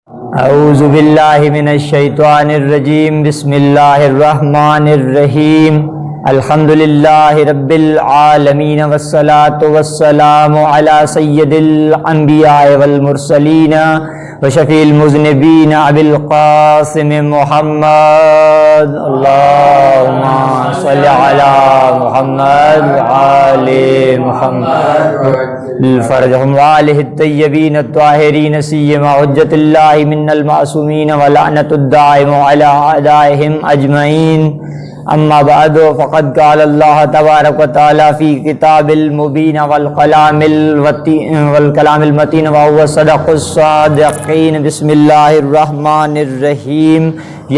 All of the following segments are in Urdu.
اعوذ باللہ من الشیطان الرجیم، بسم اللہ الرحمن الرحیم، الحمد للہ رب العالمین والصلاة والسلام علی سید الانبیاء والمرسلین وشفیع المذنبین ابی القاسم محمد، اللہم صلی علی محمد وآل محمد فرجهم وآلہ الطیبین الطاہرین سیما حجت اللہ من المعصومین ولعنت الدائم علی اعدائهم اجمعین، اما بعد فقد قال اللہ تبارک و تعالی فی کتاب المبین والکلام المتین وهو صدق الصادقین۔ بسم اللہ الرحمن الرحیم،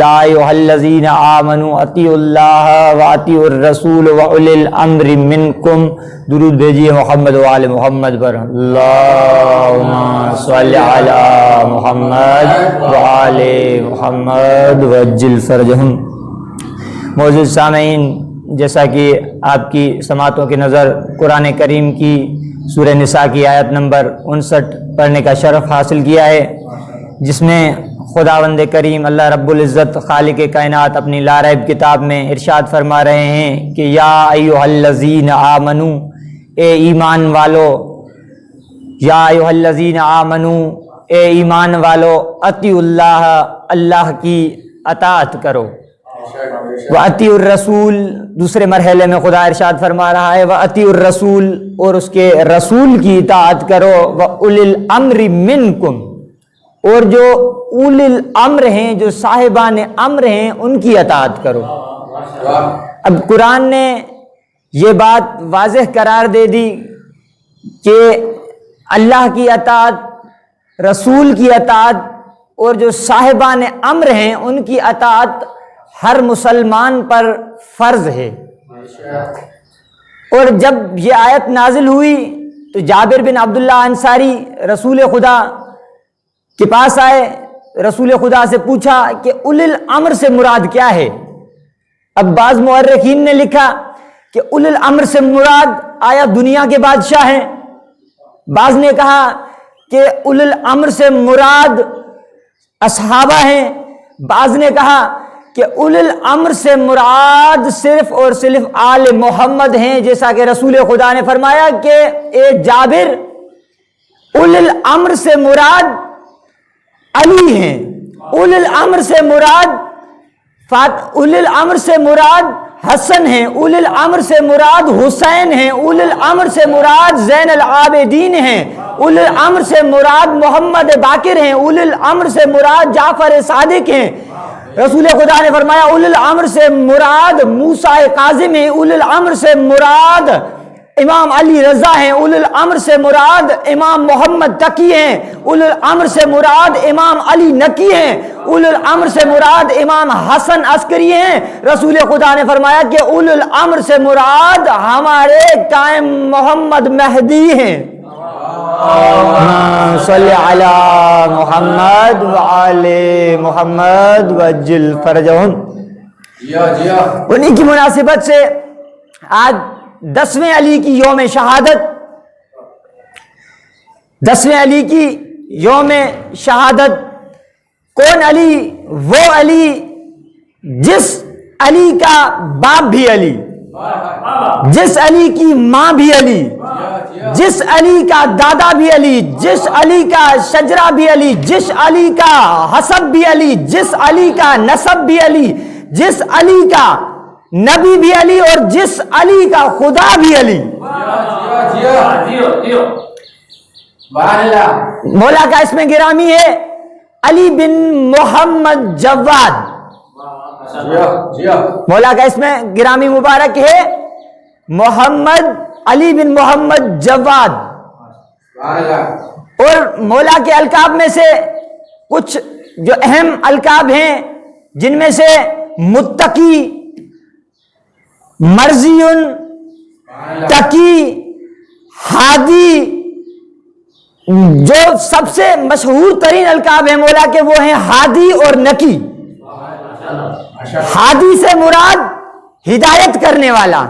یا ایھا الذین آمنوا اطیعوا اللہ واطیعوا الرسول واولی الامر منکم۔ درود بھیجیے محمد و آل محمد پر، اللہم صلی علی محمد و آل محمد وعجل فرجہم۔ معزز سامعین، جیسا کہ آپ کی سماعتوں کی نظر قرآن کریم کی سورہ نساء کی آیت نمبر 59 پڑھنے کا شرف حاصل کیا ہے، جس میں خداوند کریم اللہ رب العزت خالق کائنات اپنی لاریب کتاب میں ارشاد فرما رہے ہیں کہ یا ایھا الذین آمنو، اے ایمان والو، یا ایھا الذین آمنو، اے ایمان والو، اطیعوا اللہ، اللہ کی اطاعت کرو، وَأَطِيعُوا الرَّسُولَ، دوسرے مرحلے میں خدا ارشاد فرما رہا ہے وَأَطِيعُوا الرَّسُولَ، اور اس کے رسول کی اطاعت کرو، وَأُولِي الْأَمْرِ مِنْكُمْ، اور جو اولی الامر ہیں، جو صاحبان امر ہیں، ان کی اطاعت کرو۔ اب قرآن نے یہ بات واضح قرار دے دی کہ اللہ کی اطاعت، رسول کی اطاعت اور جو صاحبان امر ہیں ان کی اطاعت ہر مسلمان پر فرض ہے۔ اور جب یہ آیت نازل ہوئی تو جابر بن عبداللہ انصاری رسول خدا کے پاس آئے، رسول خدا سے پوچھا کہ اولی الامر سے مراد کیا ہے؟ اب بعض مورخین نے لکھا کہ اولی الامر سے مراد آیا دنیا کے بادشاہ ہیں، بعض نے کہا کہ اولی الامر سے مراد اصحابہ ہیں، بعض نے کہا کہ اولی الامر سے مراد صرف اور صرف آل محمد ہیں، جیسا کہ رسول خدا نے فرمایا کہ اے جابر، اولی الامر سے مراد علی ہیں، اولی الامر سے مراد حسن ہیں، اولی الامر سے مراد حسین ہیں، اولی الامر سے مراد زین العابدین ہیں، اولی الامر سے مراد محمد باقر ہیں، اولی الامر سے مراد جعفر صادق ہیں۔ رسول خدا نے فرمایا اولی الامر سے مراد موسیٰ کاظم ہیں، اولی الامر سے مراد امام علی رضا ہیں، اولی الامر سے مراد امام محمد تقی ہیں، اولی الامر سے مراد امام علی نقی ہیں، اولی الامر سے مراد امام حسن عسکری ہیں۔ رسول خدا نے فرمایا کہ اولی الامر سے مراد ہمارے قائم محمد مہدی ہیں۔ صلی علی محمد وآل محمد وعجل فرجہم۔ انہی کی مناسبت سے آج 10ویں علی کی یوم شہادت، 10ویں علی کی یوم شہادت، کون علی؟ وہ علی جس علی کا باپ بھی علی، جس علی کی ماں بھی علی، جس علی کا دادا بھی علی، جس علی کا شجرہ بھی علی، جس علی کا حسب بھی علی، جس علی کا نسب بھی علی، جس علی کا نبی بھی علی، اور جس علی کا خدا بھی علی۔ مولا کا اسم گرامی ہے علی بن محمد جواد، مولا کا اسم گرامی مبارک ہے محمد علی بن محمد جواد۔ اور مولا کے القاب میں سے کچھ جو اہم القاب ہیں، جن میں سے متقی، مرضی، تقی، ہادی، جو سب سے مشہور ترین القاب ہیں مولا کے وہ ہیں ہادی اور نقی۔ ہادی سے مراد ہدایت کرنے والا،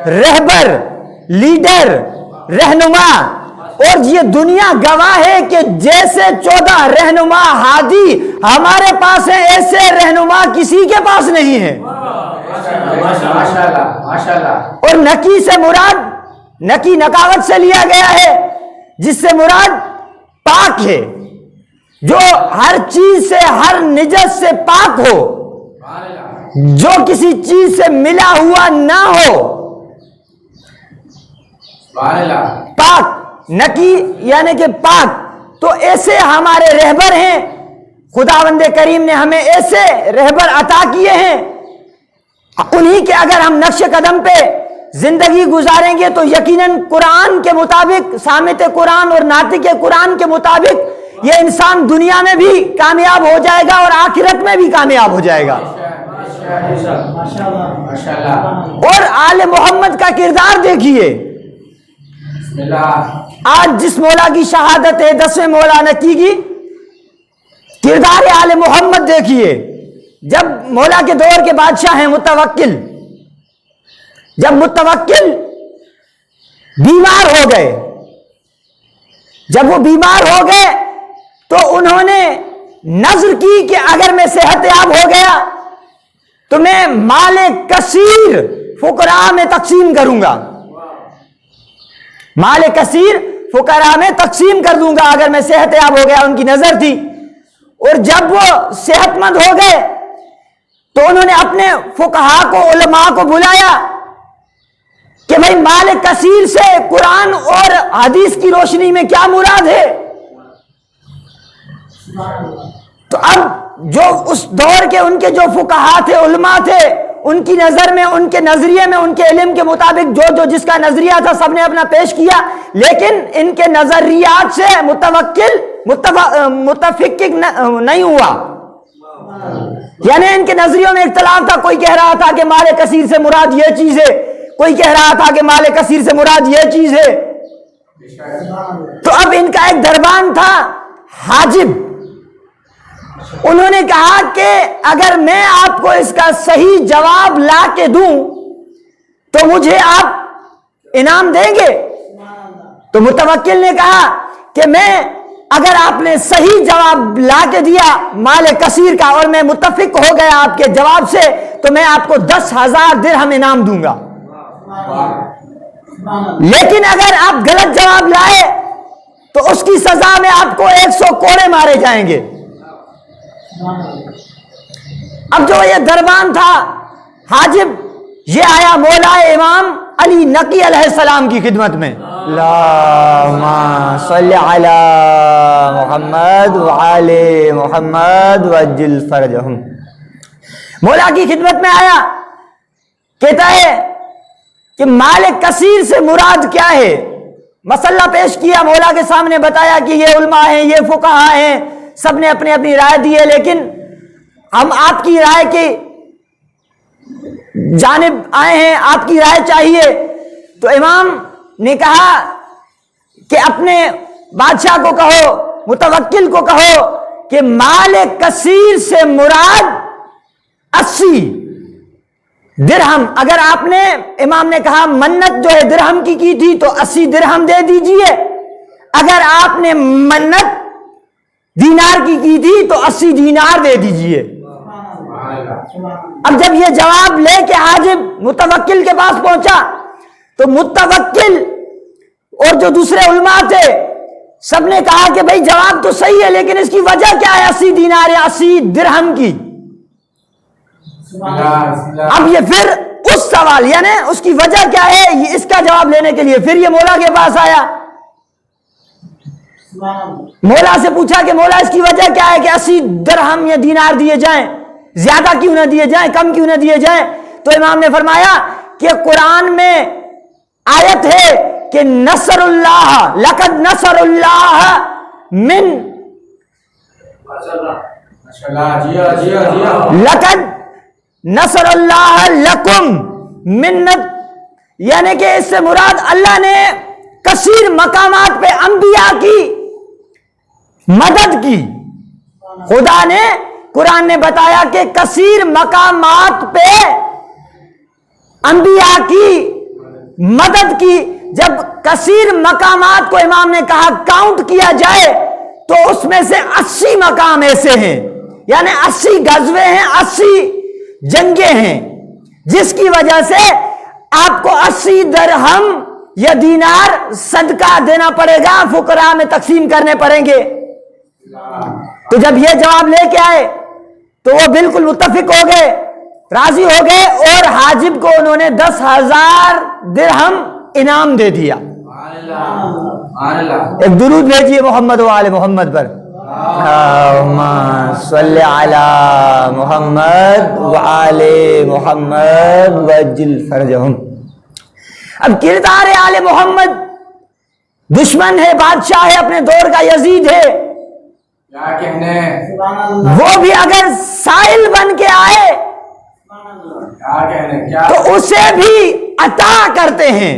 رہبر، لیڈر، رہنما، اور یہ دنیا گواہ ہے کہ جیسے 14 رہنما ہادی ہمارے پاس ہیں، ایسے رہنما کسی کے پاس نہیں ہے۔ اور نکی سے مراد، نکی نکاوت سے لیا گیا ہے، جس سے مراد پاک ہے، جو ہر چیز سے، ہر نجس سے پاک ہو، جو کسی چیز سے ملا ہوا نہ ہو، پاک، نکی یعنی کہ پاک۔ تو ایسے ہمارے رہبر ہیں، خداوند کریم نے ہمیں ایسے رہبر عطا کیے ہیں، انہی کے اگر ہم نقش قدم پہ زندگی گزاریں گے تو یقیناً قرآن کے مطابق، سامت قرآن اور ناطق قرآن کے مطابق یہ انسان دنیا میں بھی کامیاب ہو جائے گا اور آخرت میں بھی کامیاب ہو جائے گا۔ اور آل محمد کا کردار دیکھیے، آج جس مولا کی شہادت ہے 10ویں مولا نکی کی، کردار آل محمد دیکھیے۔ جب مولا کے دور کے بادشاہ ہیں متوکل، جب متوکل بیمار ہو گئے، جب وہ بیمار ہو گئے تو انہوں نے نذر کی کہ اگر میں صحت یاب ہو گیا تو میں مال کثیر فقراء میں تقسیم کروں گا، مال کثیر فقراء میں تقسیم کر دوں گا اگر میں صحت یاب ہو گیا، ان کی نظر تھی۔ اور جب وہ صحت مند ہو گئے تو انہوں نے اپنے فقہا کو، علماء کو بلایا کہ بھئی مال کثیر سے قرآن اور حدیث کی روشنی میں کیا مراد ہے؟ تو اب جو اس دور کے ان کے جو فقہا تھے، علماء تھے، ان کی نظر میں، ان کے نظریے میں، ان کے علم کے مطابق جو جس کا نظریہ تھا سب نے اپنا پیش کیا، لیکن ان کے نظریات سے متوکل متفق نہیں ہوا، یعنی ان کے نظریوں میں اختلاف تھا۔ کوئی کہہ رہا تھا کہ مال کثیر سے مراد یہ چیز ہے، کوئی کہہ رہا تھا کہ مال کثیر سے مراد یہ چیز ہے۔ تو اب ان کا ایک دربان تھا حاجب، انہوں نے کہا کہ اگر میں آپ کو اس کا صحیح جواب لا کے دوں تو مجھے آپ انعام دیں گے؟ تو متوکل نے کہا کہ میں، اگر آپ نے صحیح جواب لا کے دیا مال کثیر کا اور میں متفق ہو گیا آپ کے جواب سے تو میں آپ کو 10,000 درہم انعام دوں گا، لیکن اگر آپ غلط جواب لائے تو اس کی سزا میں آپ کو 100 کوڑے مارے جائیں گے۔ اب جو یہ دربان تھا حاجب، یہ آیا مولا امام علی نقی علیہ السلام کی خدمت میں، اللہم صلی علی محمد وعلی محمد وعجل فرجہم، مولا کی خدمت میں آیا، کہتا ہے کہ مال کثیر سے مراد کیا ہے؟ مسئلہ پیش کیا، مولا کے سامنے بتایا کہ یہ علماء ہیں، یہ فقہا ہیں، سب نے اپنی اپنی رائے دی ہے، لیکن ہم آپ کی رائے کی جانب آئے ہیں، آپ کی رائے چاہیے۔ تو امام نے کہا کہ اپنے بادشاہ کو کہو، متوکل کو کہو کہ مال کثیر سے مراد 80 درہم، اگر آپ نے، امام نے کہا منت جو ہے درہم کی تھی تو 80 درہم دے دیجئے، اگر آپ نے منت دینار کی تھی تو 80 دینار دے دیجئے۔ اب جب یہ جواب لے کے حاجب متوکل کے پاس پہنچا تو متوکل اور جو دوسرے علماء تھے سب نے کہا کہ بھئی جواب تو صحیح ہے، لیکن اس کی وجہ کیا ہے 80 دینار یا 80 درہم کی؟ اب یہ پھر اس سوال، یعنی اس کی وجہ کیا ہے، اس کا جواب لینے کے لیے پھر یہ مولا کے پاس آیا، مولا سے پوچھا کہ مولا اس کی وجہ کیا ہے کہ 80 درہم یا دینار دیے جائیں، زیادہ کیوں نہ دیے جائیں، کم کیوں نہ دیے جائیں؟ تو امام نے فرمایا کہ قرآن میں آیت ہے کہ نصر اللہ، لقد نصر اللہ من، لقد نصر اللہ لکم منت، یعنی کہ اس سے مراد اللہ نے کثیر مقامات پہ انبیاء کی مدد کی۔ خدا نے، قرآن نے بتایا کہ کثیر مقامات پہ انبیاء کی مدد کی، جب کثیر مقامات کو امام نے کہا کاؤنٹ کیا جائے تو اس میں سے 80 مقام ایسے ہیں، یعنی 80 غزوے ہیں، 80 جنگیں ہیں، جس کی وجہ سے آپ کو 80 درہم یا دینار صدقہ دینا پڑے گا، فقراء میں تقسیم کرنے پڑیں گے۔ تو جب یہ جواب لے کے آئے تو وہ بالکل متفق ہو گئے، راضی ہو گئے، اور حاجب کو انہوں نے 10,000 درہم انعام دے دیا۔ ایک درود بھیجیے محمد و آل محمد پر، اللہم صلی علی محمد و آل محمد وجل فرجہم۔ اب کردار آل محمد، دشمن ہے، بادشاہ ہے، اپنے دور کا یزید ہے، کیا کہنے، وہ بھی اگر سائل بن کے آئے کیا کہنے، کیا تو اسے بھی عطا کرتے ہیں،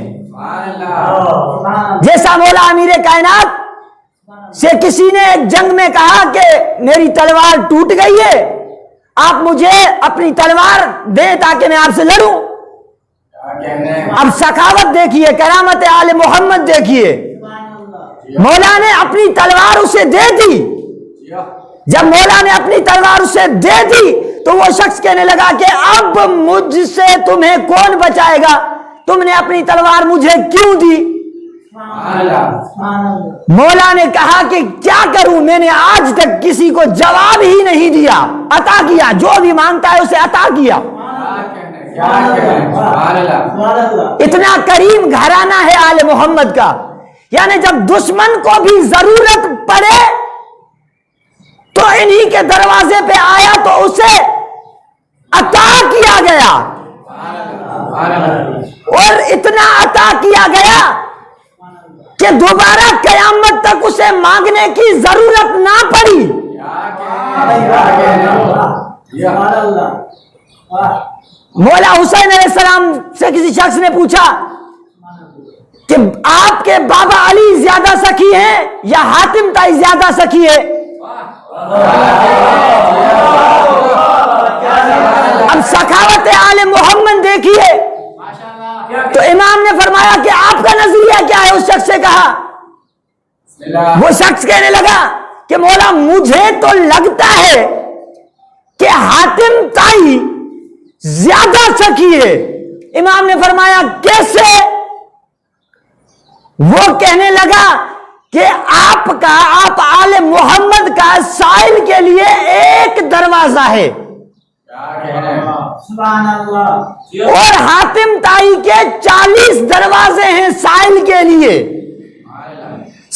جیسا مولا امیر کائنات سے کسی نے ایک جنگ میں کہا کہ میری تلوار ٹوٹ گئی ہے، آپ مجھے اپنی تلوار دیں تاکہ میں آپ سے لڑوں۔ اب سخاوت دیکھیے، کرامت آل محمد دیکھیے، مولا نے اپنی تلوار اسے دے دی۔ جب مولا نے اپنی تلوار اسے دے دی تو وہ شخص کہنے لگا کہ اب مجھ سے تمہیں کون بچائے گا، تم نے اپنی تلوار مجھے کیوں دی؟ مولا نے کہا کہ کیا کروں، میں نے آج تک کسی کو جواب ہی نہیں دیا، عطا کیا، جو بھی مانگتا ہے اسے عطا کیا۔ اتنا کریم گھرانہ ہے آل محمد کا، یعنی جب دشمن کو بھی ضرورت پڑے تو انہی کے دروازے پہ آیا تو اسے عطا کیا گیا، اور اتنا عطا کیا گیا کہ دوبارہ قیامت تک اسے مانگنے کی ضرورت نہ پڑی۔ مولا حسین علیہ السلام سے کسی شخص نے پوچھا کہ آپ کے بابا علی زیادہ سخی ہیں یا حاتم طائی زیادہ سخی ہے؟ اب سخاوت آل محمد دیکھیے، تو امام نے فرمایا کہ آپ کا نظریہ کیا ہے؟ اس شخص سے کہا، وہ شخص کہنے لگا کہ مولا مجھے تو لگتا ہے کہ حاتم طائی زیادہ سخی ہے۔ امام نے فرمایا کیسے؟ وہ کہنے لگا کہ آپ آل محمد کا سائل کے لیے ایک دروازہ ہے، اور حاتم طائی کے 40 دروازے ہیں سائل کے لیے۔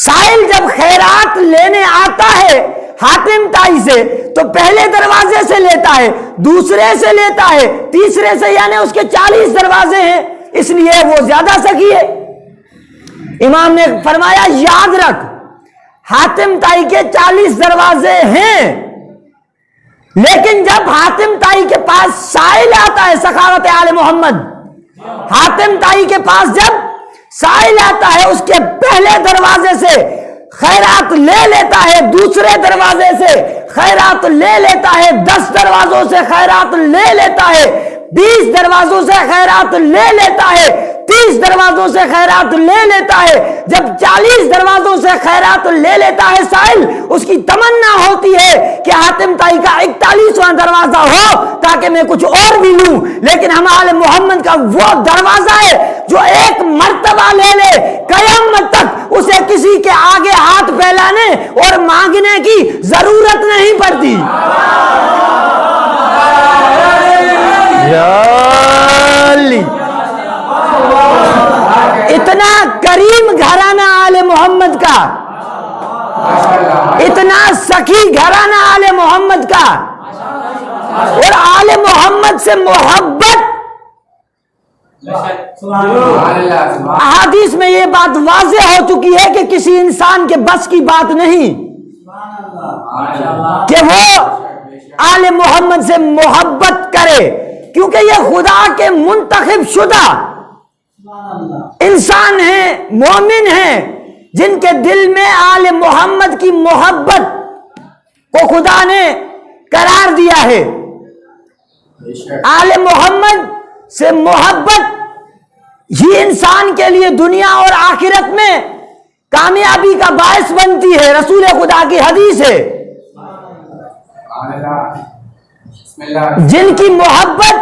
سائل جب خیرات لینے آتا ہے حاتم طائی سے تو پہلے دروازے سے لیتا ہے، دوسرے سے لیتا ہے، تیسرے سے، یعنی اس کے 40 دروازے ہیں، اس لیے وہ زیادہ سخی ہے۔ امام نے فرمایا یاد رکھ، حاتم طائی کے 40 دروازے ہیں، لیکن جب حاتم طائی کے پاس سائل آتا ہے، سخاوت آل محمد، حاتم طائی کے پاس جب سائل آتا ہے اس کے پہلے دروازے سے خیرات لے لیتا ہے، دوسرے دروازے سے خیرات لے لیتا ہے، 10 دروازوں سے خیرات لے لیتا ہے، 20 دروازوں سے خیرات لے لیتا ہے، 30 دروازوں سے خیرات لے لیتا ہے۔ جب 40 دروازوں سے خیرات لے لیتا ہے سائل، اس کی تمنا ہوتی ہے کہ حاتم طائی کا 41واں دروازہ ہو تاکہ میں کچھ اور بھی لوں، لیکن ہمارے محمد کا وہ دروازہ ہے جو ایک مرتبہ لے لے، قیامت تک اسے کسی کے آگے ہاتھ پھیلانے اور مانگنے کی ضرورت نہیں پڑتی۔ اتنا کریم گھرانہ آل محمد کا، اتنا سخی گھرانہ آل محمد کا، اور آل محمد سے محبت۔ احادیث میں یہ بات واضح ہو چکی ہے کہ کسی انسان کے بس کی بات نہیں کہ وہ آل محمد سے محبت کرے، کیونکہ یہ خدا کے منتخب شدہ انسان ہیں، مومن ہیں، جن کے دل میں آل محمد کی محبت کو خدا نے قرار دیا ہے۔ آل محمد سے محبت یہ انسان کے لیے دنیا اور آخرت میں کامیابی کا باعث بنتی ہے. رسول خدا کی حدیث ہے جن کی محبت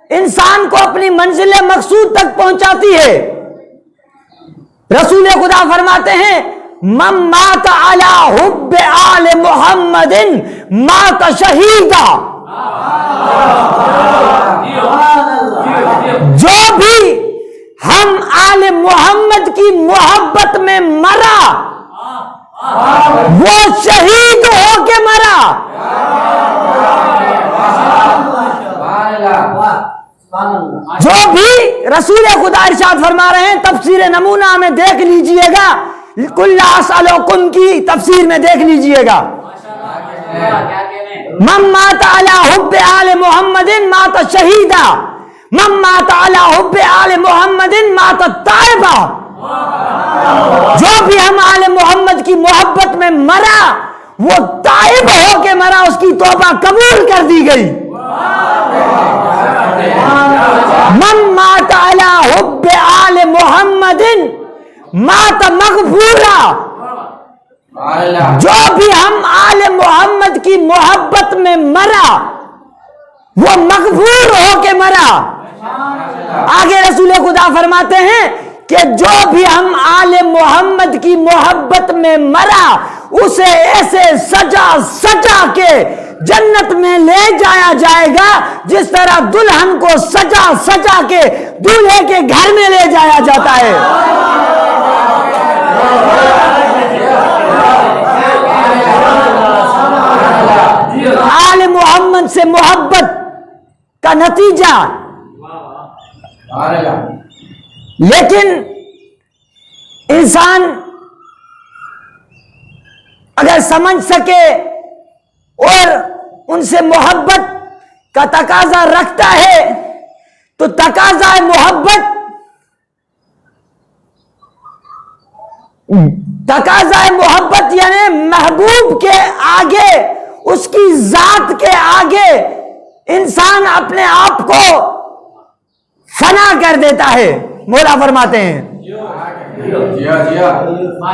انسان کو اپنی منزل مقصود تک پہنچاتی ہے. رسول خدا فرماتے ہیں من مات علی حب آل محمد مات شہیدا. جو بھی ہم آل محمد کی محبت میں مرا وہ شہید ہو کے مرا. جو بھی رسول خدا ارشاد فرما رہے ہیں, تفسیر نمونہ میں دیکھ لیجئے گا, کل اسألکم کی تفسیر میں دیکھ لیجئے گا. من مات علی حب آل محمد مات شہیدا, من مات علی حب آل محمد مات تائبا. جو بھی ہم آل محمد کی محبت میں مرا وہ تائب ہو کے مرا, اس کی توبہ قبول کر دی گئی. من مات علی حب آل محمد مات مغفورا. جو بھی ہم آل محمد کی محبت میں مرا وہ مغفور ہو کے مرا. آگے رسول خدا فرماتے ہیں کہ جو بھی ہم آل محمد کی محبت میں مرا اسے ایسے سجا سجا کے جنت میں لے جایا جائے گا جس طرح دلہن کو سجا سجا کے دولہے کے گھر میں لے جایا جاتا ہے. آل محمد سے محبت کا نتیجہ. لیکن انسان اگر سمجھ سکے اور ان سے محبت کا تقاضا رکھتا ہے تو تقاضا محبت یعنی محبوب کے آگے, اس کی ذات کے آگے انسان اپنے آپ کو فنا کر دیتا ہے. مولا فرماتے ہیں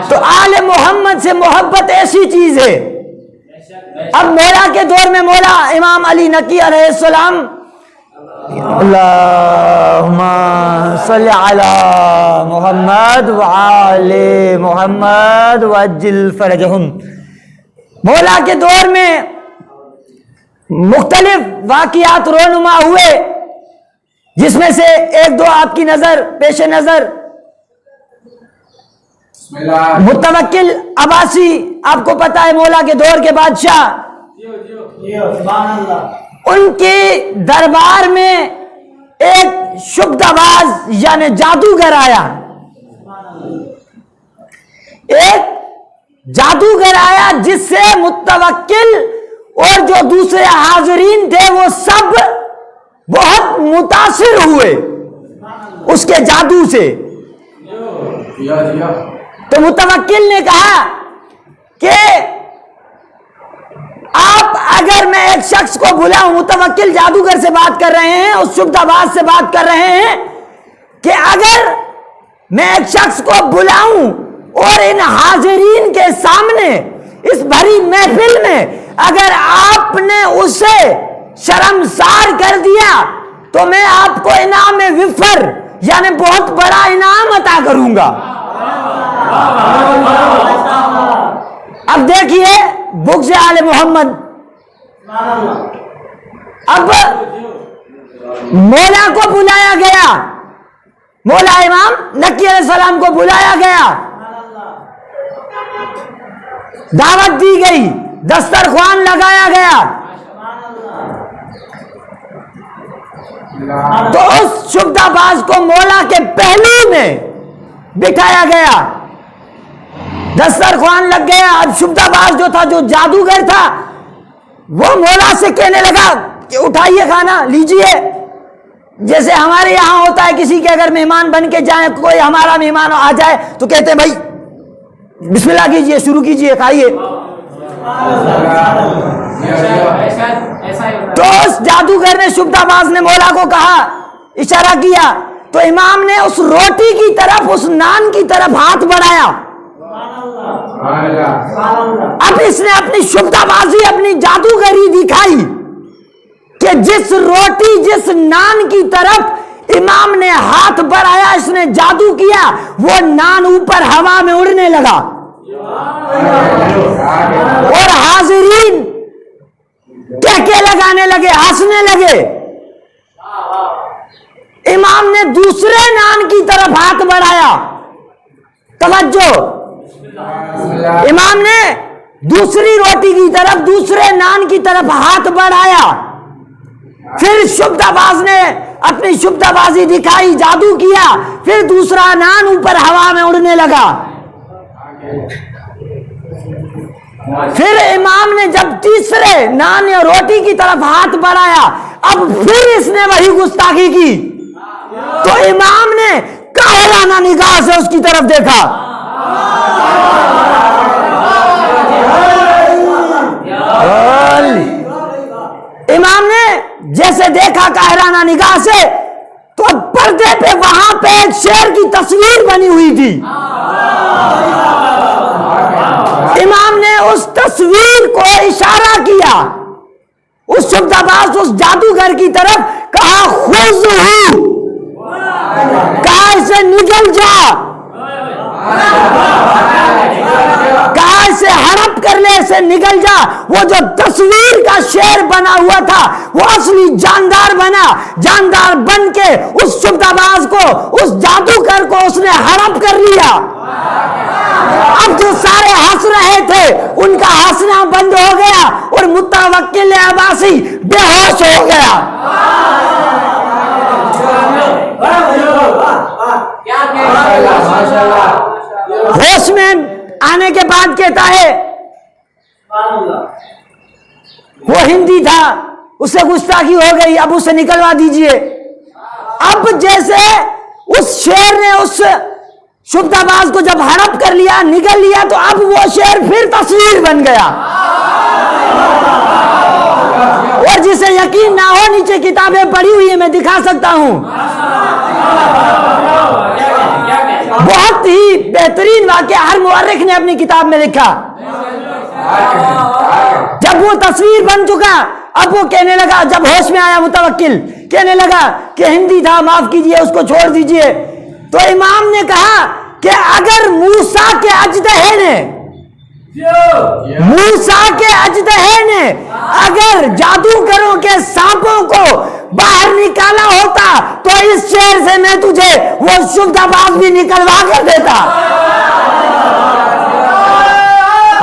تو آل محمد سے محبت ایسی چیز ہے. اب مولا کے دور میں مولا امام علی نقی علیہ السلام, اللہم صلی علی محمد وآل محمد وعجل فرجہم, مولا کے دور میں مختلف واقعات رونما ہوئے جس میں سے ایک دو آپ کی نظر پیش نظر. متوکل عباسی آپ کو پتا ہے مولا کے دور کے بادشاہ, ان کے دربار میں ایک شبدہ باز یعنی جادوگر آیا. ایک جادوگر آیا جس سے متوکل اور جو دوسرے حاضرین تھے وہ سب بہت متاثر ہوئے اس کے جادو سے. تو متوکل نے کہا کہ آپ اگر میں ایک شخص کو بلاؤں, متوکل جادوگر سے بات کر رہے ہیں, اس شبدہ باز سے بات کر رہے ہیں کہ اگر میں ایک شخص کو بلاؤں اور ان حاضرین کے سامنے اس بھری محفل میں اگر آپ نے اسے شرمسار کر دیا تو میں آپ کو انعام وفر یعنی بہت بڑا انعام عطا کروں گا. اب دیکھیے بغض آل محمد. اب مولا کو بلایا گیا, مولا امام نقی علیہ السلام کو بلایا گیا, دعوت دی گئی, دسترخوان لگایا گیا. تو اس شبدہ باز کو مولا کے پہلو میں بٹھایا گیا, دسترخوان لگ گیا. اب شبدہ باز جو تھا, جو جادوگر تھا, وہ مولا سے کہنے لگا کہ اٹھائیے کھانا لیجئے. جیسے ہمارے یہاں ہوتا ہے کسی کے اگر مہمان بن کے جائیں, کوئی ہمارا مہمان آ جائے تو کہتے ہیں بھائی بسم اللہ کیجئے, شروع کیجئے, کھائیے. تو اس جادوگر نے شبدہ باز نے مولا کو کہا, اشارہ کیا تو امام نے اس روٹی کی طرف، اس نان کی طرف ہاتھ بڑھایا. اب اس نے اپنی شبدہ بازی، اپنی جادوگری دکھائی کہ جس روٹی، جس نان کی طرف امام نے ہاتھ بڑھایا، اس نے جادو کیا، وہ نان اوپر ہوا میں اڑنے لگا اور حاضرین ٹیکے لگانے لگے، ہنسنے لگے. امام نے دوسرے نان کی طرف ہاتھ بڑھایا. توجہ، امام نے دوسری روٹی کی طرف، دوسرے نان کی طرف ہاتھ بڑھایا. پھر شبدہ باز نے اپنی شبدہ بازی دکھائی، جادو کیا، پھر دوسرا نان اوپر ہوا میں اڑنے لگا. پھر امام نے جب تیسرے نان یا روٹی کی طرف ہاتھ بڑھایا، اب پھر اس نے وہی گستاخی کی. تو امام نے قاہرانہ نگاہ سے اس کی طرف دیکھا. امام نے جیسے دیکھا قاہرانہ نگاہ سے، تو اب پردے پہ وہاں پہ ایک شیر کی تصویر بنی ہوئی تھی. امام نے اس تصویر کو اشارہ کیا اس شبدہ باز، اس جادوگر کی طرف، کہا خذہ، کہا اسے نگل جا، کہا اسے ہڑپ کر لے، اسے نگل جا. وہ جو تصویر کا شیر بنا ہوا تھا وہ اصلی جاندار بنا. جاندار بن کے اس شبدہ باز کو، اس جادوگر کو اس نے ہڑپ کر لیا. اب جو سارے ہنس رہے تھے ان کا ہنسنا بند ہو گیا اور متوکل عباسی بے ہوش ہو گیا. ہوش میں آنے کے بعد کہتا ہے، وہ ہندی تھا، اس سے گستاخی ہو گئی، اب اسے نکلوا دیجئے. اب جیسے اس شیر نے اس شبدہ باز کو جب ہڑپ کر لیا، نگل لیا، تو اب وہ شیر پھر تصویر بن گیا. اور جسے یقین نہ ہو، نیچے کتابیں پڑھی ہوئی ہیں، میں دکھا سکتا ہوں. بہت ہی بہترین واقعہ ہر مورخ نے اپنی کتاب میں لکھا. جب وہ تصویر بن چکا، اب وہ کہنے لگا، جب ہوش میں آیا متوکل، کہنے لگا کہ ہندی تھا، معاف کیجئے، اس کو چھوڑ دیجئے. تو امام نے کہا کہ اگر موسیٰ کے اژدہے نے اگر جادوگروں کے سانپوں کو باہر نکالا ہوتا تو اس شہر سے میں تجھے وہ شبدہ باز بھی نکلوا کر دیتا.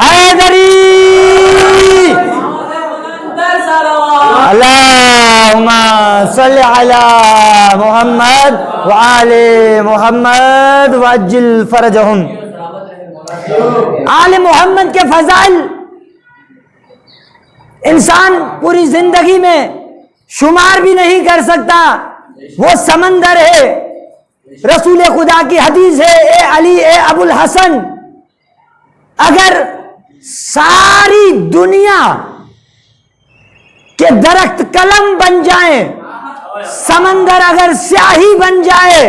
حیدری، اللہم صلی علی محمد وآل محمد وعجل فرجہم. آل محمد کے فضائل انسان پوری زندگی میں شمار بھی نہیں کر سکتا. وہ سمندر ہے. رسول خدا کی حدیث ہے، اے علی، اے ابو الحسن، اگر ساری دنیا کے درخت قلم بن جائیں، سمندر اگر سیاہی بن جائے،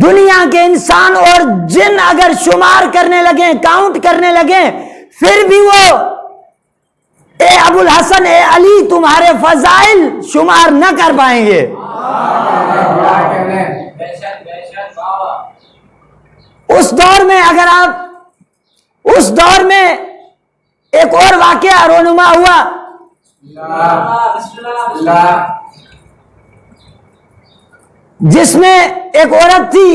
دنیا کے انسان اور جن اگر شمار کرنے لگیں، کاؤنٹ کرنے لگیں، پھر بھی وہ اے ابو الحسن، اے علی، تمہارے فضائل شمار نہ کر پائیں گے. اس دور میں اگر آپ اس دور میں ایک اور واقعہ رونما ہوا. جس میں ایک عورت تھی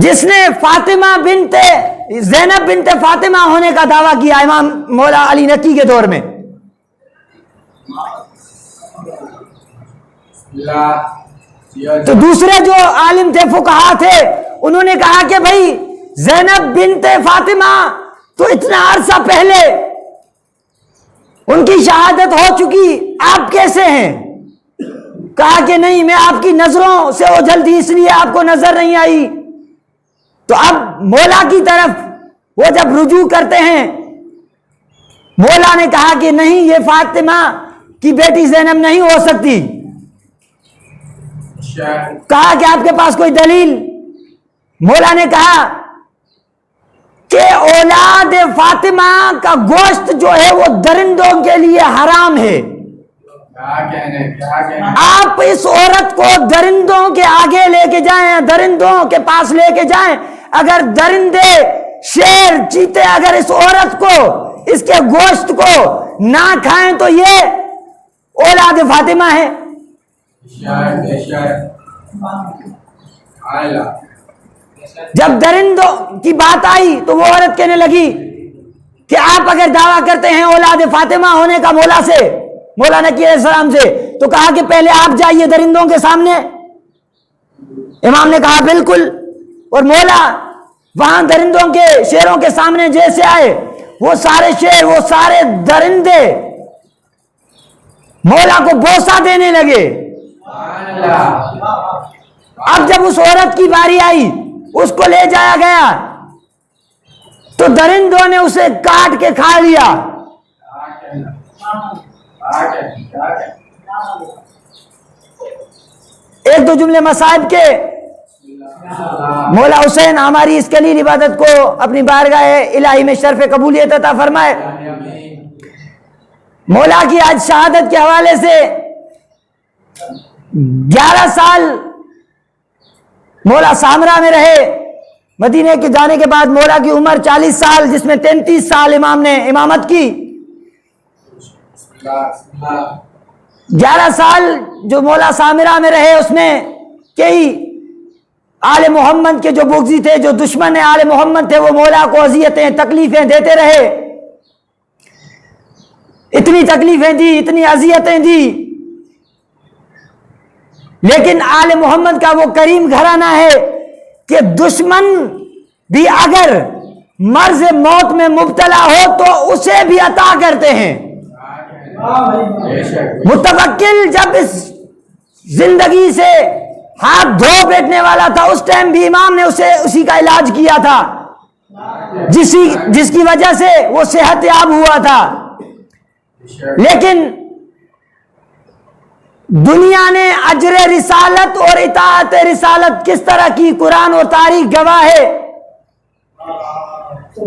جس نے فاطمہ بنت زینب بنت فاطمہ ہونے کا دعویٰ کیا امام مولا علی نقی کے دور میں. تو دوسرے جو عالم تھے، فقہا تھے، انہوں نے کہا کہ بھائی زینب بنت فاطمہ تو اتنا عرصہ پہلے ان کی شہادت ہو چکی، آپ کیسے ہیں؟ کہا کہ نہیں، میں آپ کی نظروں سے اوجھل تھی، اس لیے آپ کو نظر نہیں آئی. تو اب مولا کی طرف وہ جب رجوع کرتے ہیں، مولا نے کہا کہ نہیں، یہ فاطمہ کی بیٹی زینب نہیں ہو سکتی. کہا کہ آپ کے پاس کوئی دلیل؟ مولا نے کہا کہ اولاد فاطمہ کا گوشت جو ہے وہ درندوں کے لیے حرام ہے. آپ اس عورت کو درندوں کے آگے لے کے جائیں، درندوں کے پاس لے کے جائیں، اگر درندے، شیر، چیتے اگر اس عورت کو، اس کے گوشت کو نہ کھائیں تو یہ اولاد فاطمہ ہے. جب درندوں کی بات آئی تو وہ عورت کہنے لگی کہ آپ اگر دعویٰ کرتے ہیں اولاد فاطمہ ہونے کا مولا سے، مولا نبی علیہ السلام سے، تو کہا کہ پہلے آپ جائیے درندوں کے سامنے. امام نے کہا بالکل. اور مولا وہاں درندوں کے، شیروں کے سامنے جیسے آئے، وہ سارے شیر، وہ سارے درندے مولا کو بوسہ دینے لگے. اب جب اس عورت کی باری آئی، اس کو لے جایا گیا تو درندوں نے اسے کاٹ کے کھا لیا. ایک دو جملے مصائب کے. مولا حسین ہماری اس کلیل عبادت کو اپنی بارگاہ الہی میں شرف قبولیت عطا فرمائے. مولا کی آج شہادت کے حوالے سے 11 سال مولا سامرا میں رہے. مدینے کے جانے کے بعد مولا کی عمر 40 سال، جس میں 33 سال امام نے امامت کی. 11 سال جو مولا سامرا میں رہے، اس میں کئی آل محمد کے جو بغضی تھے، جو دشمن آل محمد تھے، وہ مولا کو اذیتیں، تکلیفیں دیتے رہے. اتنی تکلیفیں دی، اتنی اذیتیں دی، لیکن آل محمد کا وہ کریم گھرانہ ہے کہ دشمن بھی اگر مرض موت میں مبتلا ہو تو اسے بھی عطا کرتے ہیں. متوکل جب اس زندگی سے ہاتھ دھو بیٹھنے والا تھا، اس ٹائم بھی امام نے اسے اسی کا علاج کیا تھا، جس کی وجہ سے وہ صحت یاب ہوا تھا. لیکن دنیا نے اجر رسالت اور اطاعت رسالت کس طرح کی، قرآن اور تاریخ گواہ ہے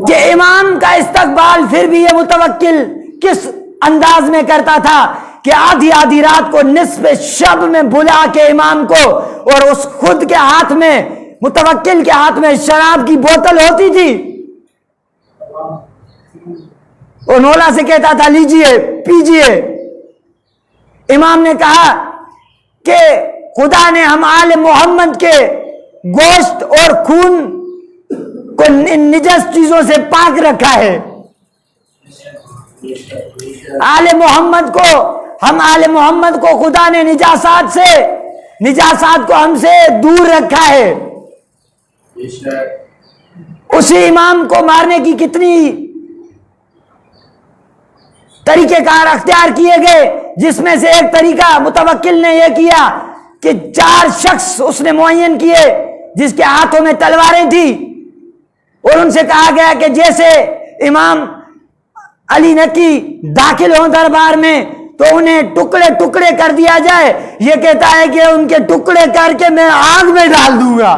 کہ امام کا استقبال پھر بھی یہ متوکل کس انداز میں کرتا تھا کہ آدھی آدھی رات کو نصف شب میں بلا کے امام کو، اور اس خود کے ہاتھ میں، متوکل کے ہاتھ میں شراب کی بوتل ہوتی تھی، اور مولا سے کہتا تھا لیجئے پیجئے. امام نے کہا کہ خدا نے ہم آل محمد کے گوشت اور خون کو نجس چیزوں سے پاک رکھا ہے. آل محمد کو، ہم آل محمد کو خدا نے نجاسات کو ہم سے دور رکھا ہے. اسی امام کو مارنے کی کتنی طریقے کار اختیار کیے گئے، جس میں سے ایک طریقہ متوکل نے یہ کیا کہ 4 شخص اس نے معین کیے جس کے ہاتھوں میں تلواریں تھی، اور ان سے کہا گیا کہ جیسے امام علی نقی داخل ہوں دربار میں تو انہیں ٹکڑے ٹکڑے کر دیا جائے. یہ کہتا ہے کہ ان کے ٹکڑے کر کے میں آگ میں ڈال دوں گا.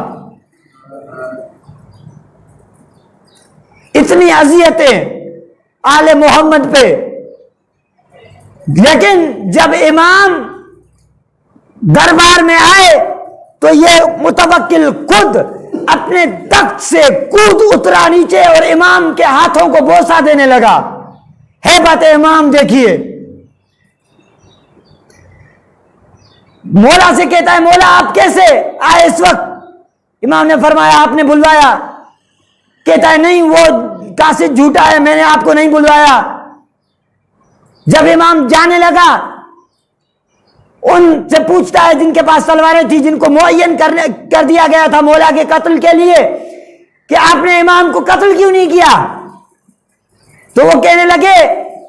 اتنی اذیتیں آل محمد پہ. لیکن جب امام دربار میں آئے تو یہ متوکل خود اپنے تخت سے کود اترا نیچے اور امام کے ہاتھوں کو بوسہ دینے لگا. ہیبت امام دیکھیے. مولا سے کہتا ہے مولا آپ کیسے آئے اس وقت؟ امام نے فرمایا آپ نے بلوایا. کہتا ہے نہیں، وہ قاصد جھوٹا ہے، میں نے آپ کو نہیں بلوایا. جب امام جانے لگا ان سے پوچھتا ہے جن کے پاس تلواریں تھی، جن کو معین کر دیا گیا تھا مولا کے قتل کے لیے، کہ آپ نے امام کو قتل کیوں نہیں کیا؟ تو وہ کہنے لگے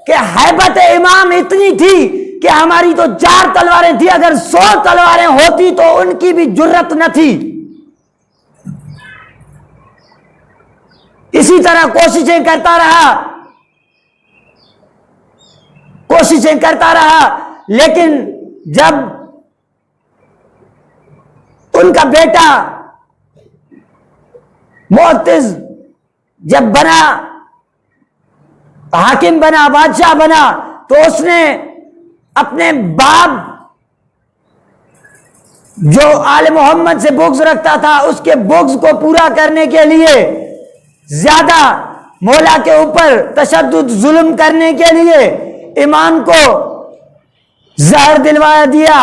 کہ ہیبت امام اتنی تھی کہ ہماری تو 4 تلواریں تھی، اگر 100 تلواریں ہوتی تو ان کی بھی جرت نہ تھی. اسی طرح کوششیں کرتا رہا، لیکن جب ان کا بیٹا معتز جب بنا، حاکم بنا، بادشاہ بنا، تو اس نے اپنے باپ جو آل محمد سے بغض رکھتا تھا، اس کے بغض کو پورا کرنے کے لیے، زیادہ مولا کے اوپر تشدد ظلم کرنے کے لیے امام کو زہر دلوایا دیا،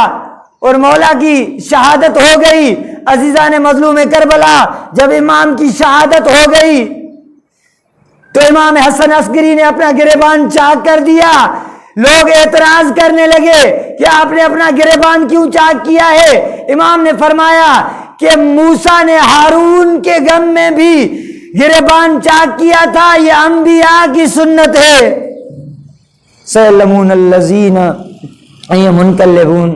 اور مولا کی شہادت ہو گئی۔ عزیزان مظلوم کربلا، جب امام کی شہادت ہو گئی تو امام حسن عسکری نے اپنا گریبان چاک کر دیا۔ لوگ اعتراض کرنے لگے کہ آپ نے اپنا گریبان کیوں چاک کیا ہے؟ امام نے فرمایا کہ موسیٰ نے ہارون کے غم میں بھی گریبان چاک کیا تھا، یہ انبیاء کی سنت ہے۔ سَيَعْلَمُونَ الَّذِينَ يَنقَلِبُونَ